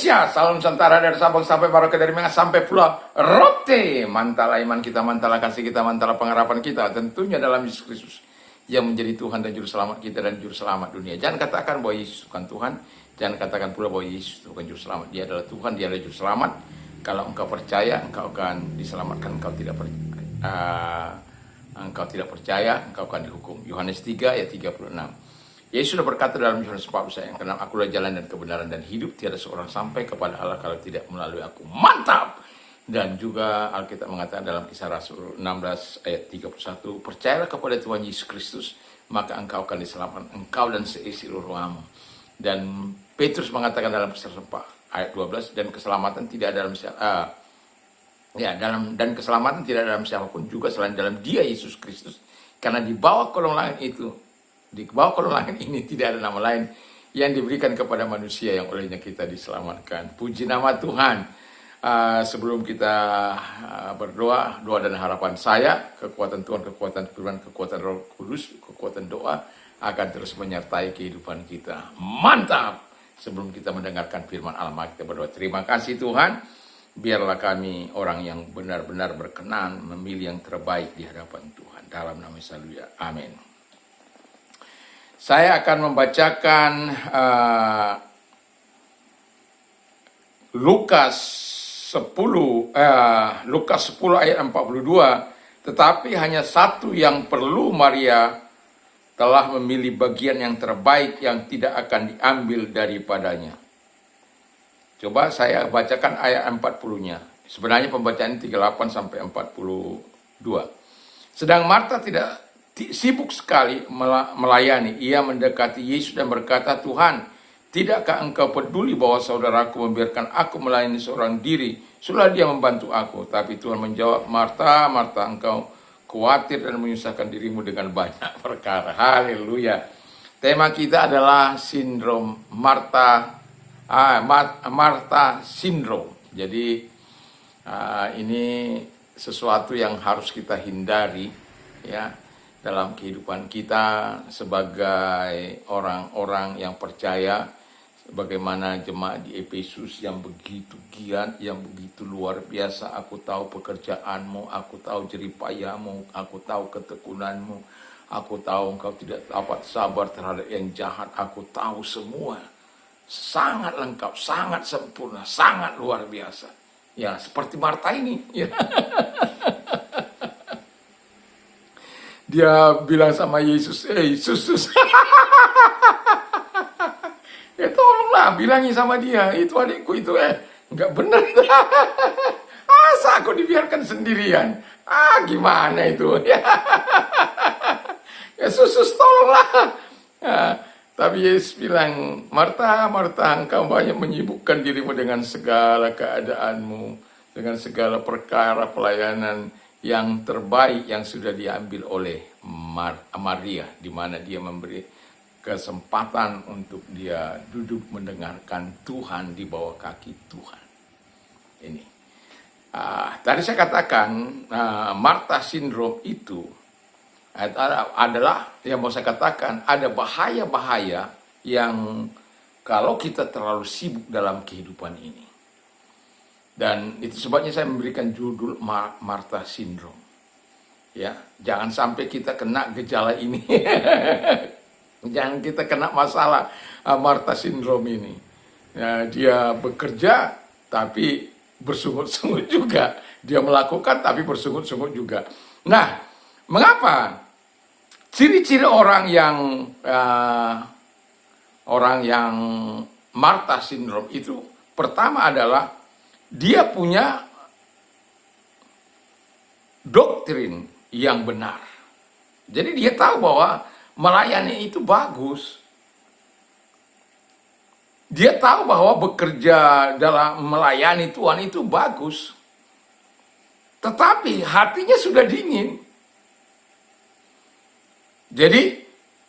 Indonesia, salam Nusantara dari Sabang sampai Merauke, dari Medan sampai Pulau Rote. Mantala iman kita, mantala kasih kita, mantala pengharapan kita, tentunya dalam Yesus Kristus yang menjadi Tuhan dan Juru Selamat kita dan Juru Selamat dunia. Jangan katakan bahwa Yesus bukan Tuhan, jangan katakan pula bahwa Yesus bukan Juru Selamat. Dia adalah Tuhan, dia adalah Juru Selamat. Kalau engkau percaya, engkau akan diselamatkan. Engkau tidak percaya, engkau akan dihukum. Yohanes 3 ayat 36. Yesus sudah berkata dalam Yohanes 14 yang ke-6, akulah jalan dan kebenaran dan hidup, tiada seorang sampai kepada Allah kalau tidak melalui aku. Mantap! Dan juga Alkitab mengatakan dalam Kisah Rasul 16 ayat 31, percayalah kepada Tuhan Yesus Kristus, maka engkau akan diselamatkan, engkau dan seisi rumahmu. Dan Petrus mengatakan dalam Kisah 4 ayat 12, dan keselamatan tidak dalam dan keselamatan tidak dalam siapapun juga selain dalam Dia Yesus Kristus, karena di bawah kolong langit ini tidak ada nama lain yang diberikan kepada manusia yang olehnya kita diselamatkan. Puji nama Tuhan. Sebelum kita berdoa, doa dan harapan saya, kekuatan Tuhan, kekuatan firman, kekuatan Roh Kudus, kekuatan doa akan terus menyertai kehidupan kita. Mantap! Sebelum kita mendengarkan firman Allah, kita berdoa. Terima kasih Tuhan. Biarlah kami orang yang benar-benar berkenan memilih yang terbaik di hadapan Tuhan. Dalam nama Yesus, haleluya. Amin. Saya akan membacakan Lukas 10 ayat 42, tetapi hanya satu yang perlu, Maria telah memilih bagian yang terbaik yang tidak akan diambil daripadanya. Coba saya bacakan ayat 40-nya. Sebenarnya pembacaan 38 sampai 42. Sedang Marta sibuk sekali melayani. Ia mendekati Yesus dan berkata, Tuhan, tidakkah engkau peduli bahwa saudaraku membiarkan aku melayani seorang diri? Sudah dia membantu aku. Tapi Tuhan menjawab, Marta, Marta, engkau khawatir dan menyusahkan dirimu dengan banyak perkara. Haleluya. Tema kita adalah sindrom Marta syndrome. Jadi ini sesuatu yang harus kita hindari ya dalam kehidupan kita sebagai orang-orang yang percaya, bagaimana jemaat di Efesus yang begitu giat, yang begitu luar biasa. Aku tahu pekerjaanmu, aku tahu jeripayahmu, aku tahu ketekunanmu, aku tahu engkau tidak dapat sabar terhadap yang jahat, aku tahu semua. Sangat lengkap, sangat sempurna, sangat luar biasa. Ya, seperti Marta ini. Ya. Dia bilang sama Yesus, Yesus, ya tolonglah bilangin sama dia, itu adikku itu, nggak benar. Asa aku dibiarkan sendirian. Gimana itu? Ya, Yesus tolonglah. Tapi Yesus bilang, Marta, Marta, engkau banyak menyibukkan dirimu dengan segala keadaanmu, dengan segala perkara pelayanan yang terbaik yang sudah diambil oleh Maria, di mana dia memberi kesempatan untuk dia duduk mendengarkan Tuhan di bawah kaki Tuhan. Ini. Tadi saya katakan Marta syndrome itu adalah yang mau saya katakan, ada bahaya-bahaya yang kalau kita terlalu sibuk dalam kehidupan ini. Dan itu sebabnya saya memberikan judul Marta syndrome. Ya, jangan sampai kita kena gejala ini. Jangan kita kena masalah Marta syndrome ini. Ya, dia bekerja tapi bersungut-sungut juga. Dia melakukan tapi bersungut-sungut juga. Nah, mengapa? Ciri-ciri orang yang Marta syndrome itu, pertama adalah dia punya doktrin yang benar. Jadi dia tahu bahwa melayani itu bagus. Dia tahu bahwa bekerja dalam melayani Tuhan itu bagus. Tetapi hatinya sudah dingin. Jadi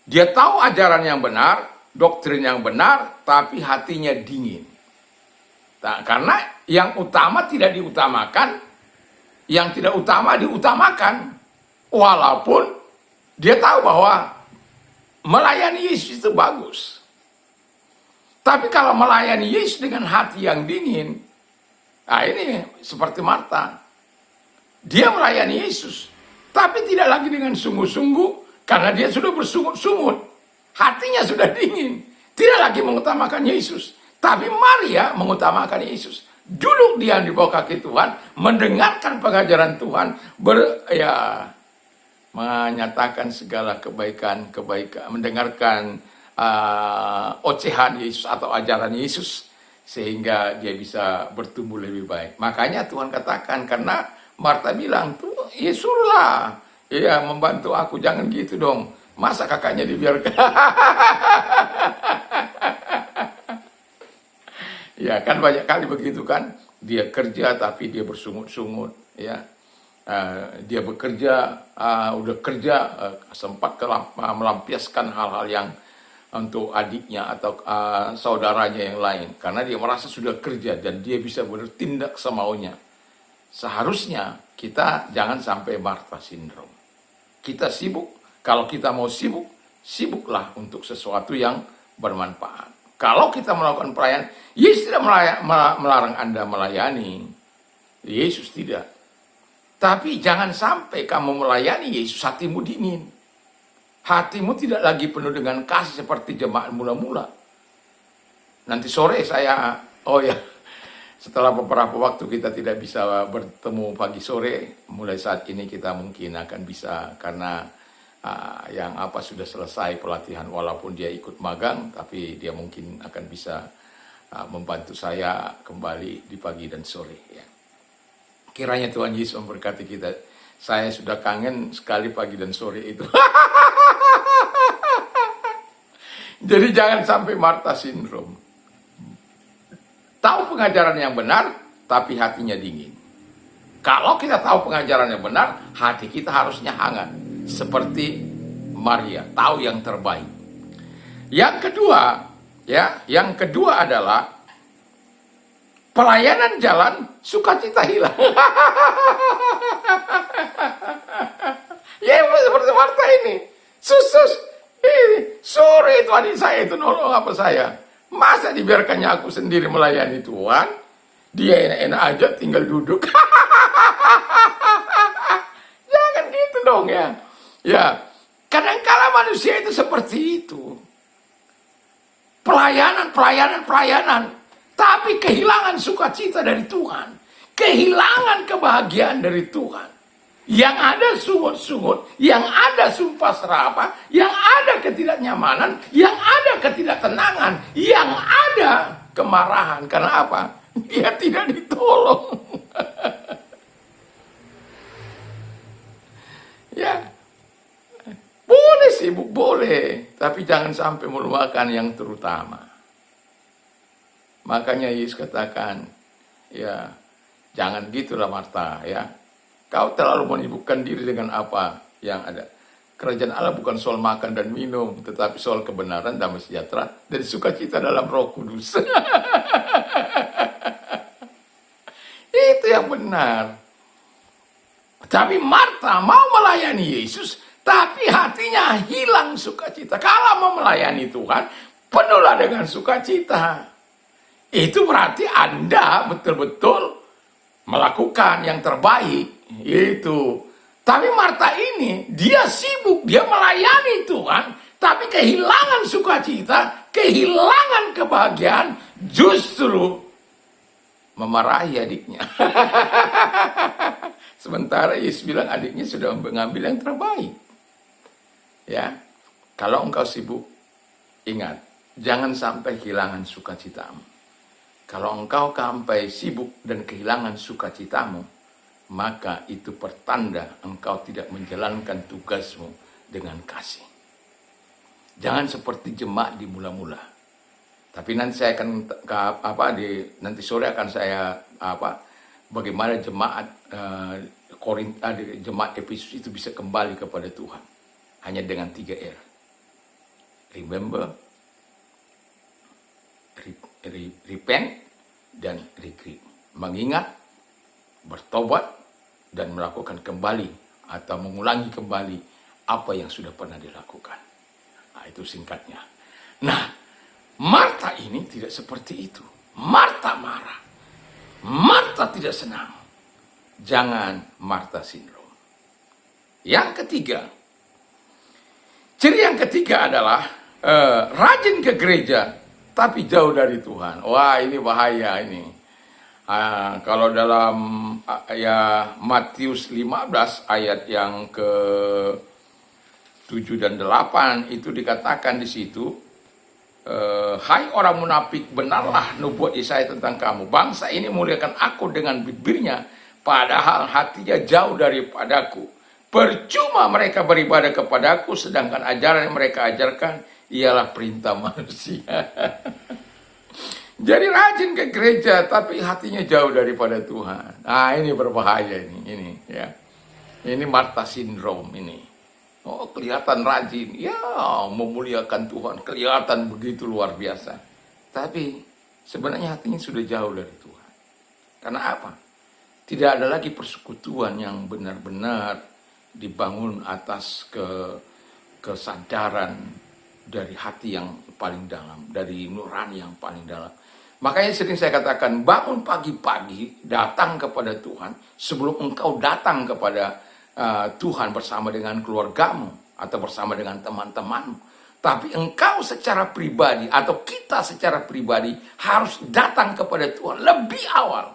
dia tahu ajaran yang benar, doktrin yang benar, tapi hatinya dingin. Nah, karena yang utama tidak diutamakan, yang tidak utama diutamakan. Walaupun dia tahu bahwa melayani Yesus itu bagus. Tapi kalau melayani Yesus dengan hati yang dingin, nah ini seperti Marta. Dia melayani Yesus, tapi tidak lagi dengan sungguh-sungguh, karena dia sudah bersungut-sungut. Hatinya sudah dingin. Tidak lagi mengutamakan Yesus. Tapi Maria mengutamakan Yesus. Duduk diam di bawah kaki Tuhan, mendengarkan pengajaran Tuhan, menyatakan segala kebaikan, mendengarkan ocehan Yesus atau ajaran Yesus, sehingga dia bisa bertumbuh lebih baik. Makanya Tuhan katakan, karena Marta bilang, tuh Yesuslah ya membantu aku, jangan gitu dong, masa kakaknya dibiarkan. Ya kan banyak kali begitu kan, dia kerja tapi dia bersungut-sungut, ya. Dia bekerja, udah kerja, sempat melampiaskan hal-hal yang untuk adiknya atau saudaranya yang lain, karena dia merasa sudah kerja dan dia bisa bertindak semaunya. Seharusnya kita jangan sampai Marta syndrome. Kita sibuk, kalau kita mau sibuk, sibuklah untuk sesuatu yang bermanfaat. Kalau kita melakukan pelayanan, Yesus tidak melarang Anda melayani. Yesus tidak. Tapi jangan sampai kamu melayani Yesus hatimu dingin. Hatimu tidak lagi penuh dengan kasih seperti jemaat mula-mula. Nanti sore saya, setelah beberapa waktu kita tidak bisa bertemu pagi sore, mulai saat ini kita mungkin akan bisa, karena yang sudah selesai pelatihan, walaupun dia ikut magang, tapi dia mungkin akan bisa membantu saya kembali di pagi dan sore. Ya. Kiranya Tuhan Yesus memberkati kita. Saya sudah kangen sekali pagi dan sore itu. Jadi jangan sampai Marta syndrome. Tahu pengajaran yang benar, tapi hatinya dingin. Kalau kita tahu pengajaran yang benar, hati kita harusnya hangat. Seperti Maria, tahu yang terbaik. Yang kedua adalah pelayanan jalan, sukacita hilang. Ya seperti Marta ini. Sore itu adik saya itu nolong apa saya. Masa dibiarkannya aku sendiri melayani Tuhan? Dia enak-enak aja tinggal duduk. Jangan gitu dong ya. Ya, kadang-kala manusia itu seperti itu. Pelayanan. Tapi kehilangan sukacita dari Tuhan. Kehilangan kebahagiaan dari Tuhan. Yang ada sungut-sungut, yang ada sumpah serapah, yang ada ketidaknyamanan, yang ada ketidaktenangan, yang ada kemarahan. Karena apa? Dia tidak ditolong. Ya, boleh sibuk, boleh, tapi jangan sampai melupakan yang terutama. Makanya Yesus katakan, ya, jangan gitulah Marta, ya. Kau terlalu menyibukkan diri dengan apa yang ada. Kerajaan Allah bukan soal makan dan minum, tetapi soal kebenaran, damai sejahtera, dan sukacita dalam Roh Kudus. Itu yang benar. Tapi Marta mau melayani Yesus, tapi hatinya hilang sukacita. Kalau mau melayani Tuhan, penuhlah dengan sukacita. Itu berarti Anda betul-betul melakukan yang terbaik. Itu. Tapi Marta ini, dia sibuk, dia melayani Tuhan, tapi kehilangan sukacita, kehilangan kebahagiaan, justru memarahi adiknya. Sementara Yesus bilang adiknya sudah mengambil yang terbaik. Ya, kalau engkau sibuk, ingat, jangan sampai kehilangan sukacitamu. Kalau engkau sampai sibuk dan kehilangan sukacitamu, maka itu pertanda engkau tidak menjalankan tugasmu dengan kasih. Jangan seperti jemaat di mula-mula. Tapi nanti saya akan nanti sore akan saya bagaimana jemaat jemaat Efesus itu bisa kembali kepada Tuhan hanya dengan 3 R. Remember, repent, dan regret. Mengingat, bertobat, dan melakukan kembali atau mengulangi kembali apa yang sudah pernah dilakukan. Nah, itu singkatnya. Nah, Marta Marta ini tidak seperti itu. Marta marah. Marta tidak senang. Jangan Marta sindrom. Yang ketiga, ciri yang ketiga adalah rajin ke gereja tapi jauh dari Tuhan. Wah, ini bahaya ini. Kalau dalam Matius 15 ayat yang ke 7 dan 8 itu dikatakan di situ, hai orang munafik, benarlah nubuat Yesaya tentang kamu. Bangsa ini muliakan aku dengan bibirnya, padahal hatinya jauh daripadaku. Percuma mereka beribadah kepadaku, sedangkan ajaran yang mereka ajarkan ialah perintah manusia. Jadi rajin ke gereja, tapi hatinya jauh daripada Tuhan. Nah, ini berbahaya ini ya. Ini Marta sindrom ini. Oh, kelihatan rajin, ya memuliakan Tuhan, kelihatan begitu luar biasa. Tapi sebenarnya hatinya sudah jauh dari Tuhan. Karena apa? Tidak ada lagi persekutuan yang benar-benar dibangun atas kesadaran dari hati yang paling dalam, dari nurani yang paling dalam. Makanya sering saya katakan, bangun pagi-pagi, datang kepada Tuhan, sebelum engkau datang kepada Tuhan bersama dengan keluargamu atau bersama dengan teman-temanmu. Tapi engkau secara pribadi atau kita secara pribadi harus datang kepada Tuhan lebih awal.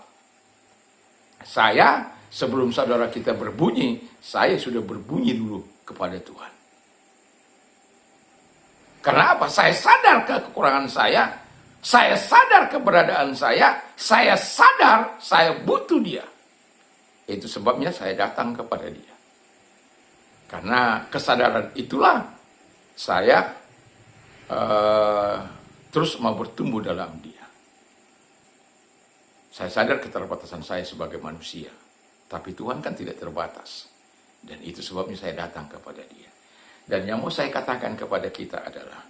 Saya, sebelum saudara kita berbunyi, saya sudah berbunyi dulu kepada Tuhan. Karena apa? Saya sadar kekurangan saya sadar keberadaan saya sadar saya butuh Dia. Itu sebabnya saya datang kepada Dia. Karena kesadaran itulah saya terus mau bertumbuh dalam Dia. Saya sadar keterbatasan saya sebagai manusia. Tapi Tuhan kan tidak terbatas. Dan itu sebabnya saya datang kepada Dia. Dan yang mau saya katakan kepada kita adalah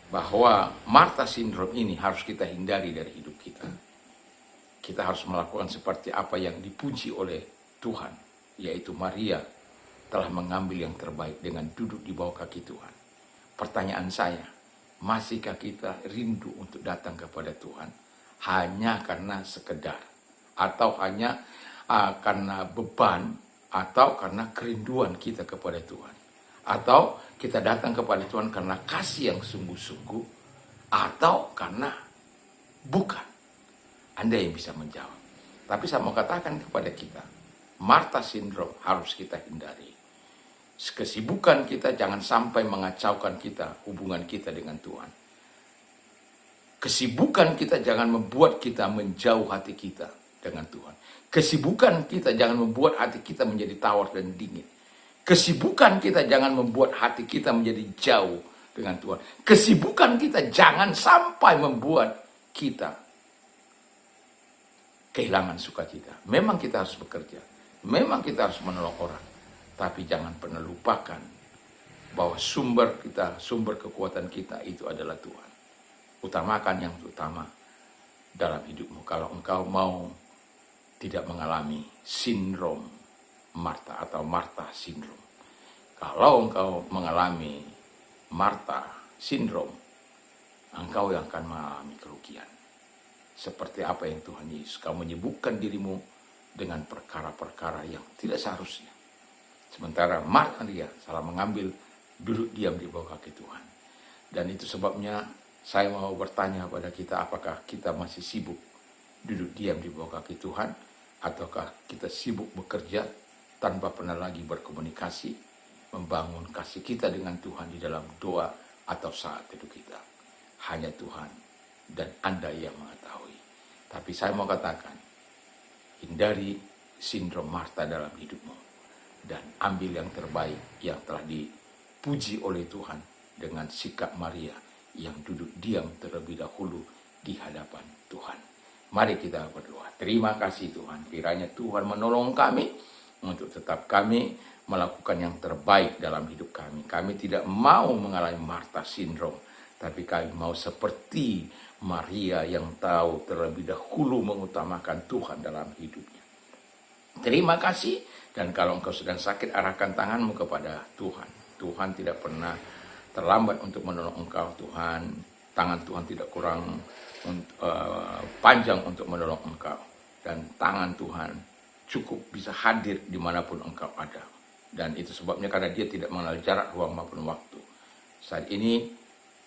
bahwa Marta sindrom ini harus kita hindari dari hidup kita. Kita harus melakukan seperti apa yang dipuji oleh Tuhan, yaitu Maria telah mengambil yang terbaik dengan duduk di bawah kaki Tuhan. Pertanyaan saya, masihkah kita rindu untuk datang kepada Tuhan hanya karena sekedar, atau hanya karena beban, atau karena kerinduan kita kepada Tuhan, atau kita datang kepada Tuhan karena kasih yang sungguh-sungguh, atau karena bukan? Anda yang bisa menjawab. Tapi saya mau katakan kepada kita, Marta sindrom harus kita hindari. Kesibukan kita jangan sampai mengacaukan kita, hubungan kita dengan Tuhan. Kesibukan kita jangan membuat kita menjauh hati kita dengan Tuhan. Kesibukan kita jangan membuat hati kita menjadi tawar dan dingin. Kesibukan kita jangan membuat hati kita menjadi jauh dengan Tuhan. Kesibukan kita jangan sampai membuat kita kehilangan sukacita. Memang kita harus bekerja, memang kita harus menolong orang, tapi jangan pernah lupakan bahwa sumber kekuatan kita itu adalah Tuhan. Utamakan yang utama dalam hidupmu. Kalau engkau mau tidak mengalami sindrom Marta atau Marta sindrom. Kalau engkau mengalami Marta sindrom, engkau yang akan mengalami kerugian. Seperti apa yang Tuhan Yesus, kau menyibukkan dirimu dengan perkara-perkara yang tidak seharusnya. Sementara Maria salah mengambil duduk diam di bawah kaki Tuhan. Dan itu sebabnya saya mau bertanya kepada kita, apakah kita masih sibuk duduk diam di bawah kaki Tuhan, ataukah kita sibuk bekerja tanpa pernah lagi berkomunikasi, membangun kasih kita dengan Tuhan di dalam doa atau saat teduh kita. Hanya Tuhan dan Anda yang mengetahui. Tapi saya mau katakan, hindari sindrom Marta dalam hidupmu dan ambil yang terbaik yang telah dipuji oleh Tuhan dengan sikap Maria yang duduk diam terlebih dahulu di hadapan Tuhan. Mari kita berdoa. Terima kasih Tuhan, kiranya Tuhan menolong kami untuk tetap kami melakukan yang terbaik dalam hidup kami. Kami tidak mau mengalami Marta sindrom, tapi kami mau seperti Maria yang tahu terlebih dahulu mengutamakan Tuhan dalam hidupnya. Terima kasih, dan kalau engkau sedang sakit, arahkan tanganmu kepada Tuhan. Tuhan tidak pernah terlambat untuk menolong engkau. Tuhan tangan Tuhan tidak kurang panjang untuk menolong engkau. Dan tangan Tuhan cukup bisa hadir dimanapun engkau ada. Dan itu sebabnya karena dia tidak mengenal jarak, ruang maupun waktu. Saat ini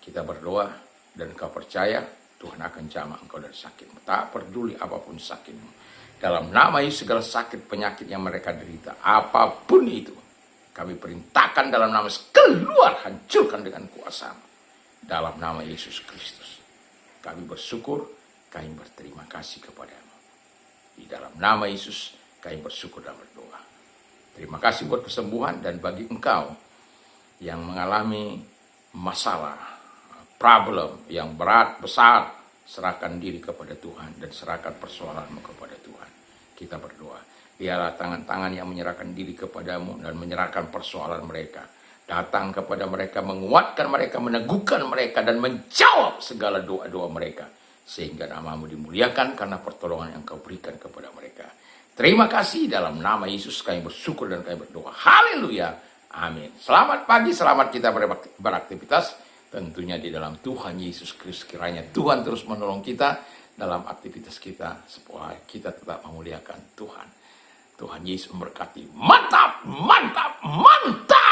kita berdoa dan engkau percaya Tuhan akan jamah engkau dari sakitmu. Tak peduli apapun sakitmu. Dalam nama Yesus segala sakit penyakit yang mereka derita, apapun itu, kami perintahkan dalam nama Yesus, keluar, hancurkan dengan kuasa. Dalam nama Yesus Kristus. Kami bersyukur, kami berterima kasih kepadamu. Di dalam nama Yesus kami bersyukur dan berdoa. Terima kasih buat kesembuhan, dan bagi engkau yang mengalami masalah, problem yang berat, besar, serahkan diri kepada Tuhan dan serahkan persoalanmu kepada Tuhan. Kita berdoa. Biarlah tangan-tangan yang menyerahkan diri kepadamu dan menyerahkan persoalan mereka datang kepada mereka, menguatkan mereka, meneguhkan mereka, dan menjawab segala doa-doa mereka. Sehingga namamu dimuliakan karena pertolongan yang kau berikan kepada mereka. Terima kasih, dalam nama Yesus kami bersyukur dan kami berdoa. Haleluya. Amin. Selamat pagi, selamat kita beraktivitas. Tentunya di dalam Tuhan Yesus Kristus. Kiranya Tuhan terus menolong kita dalam aktivitas kita, supaya kita tetap memuliakan Tuhan. Tuhan Yesus memberkati. Mantap, mantap, mantap.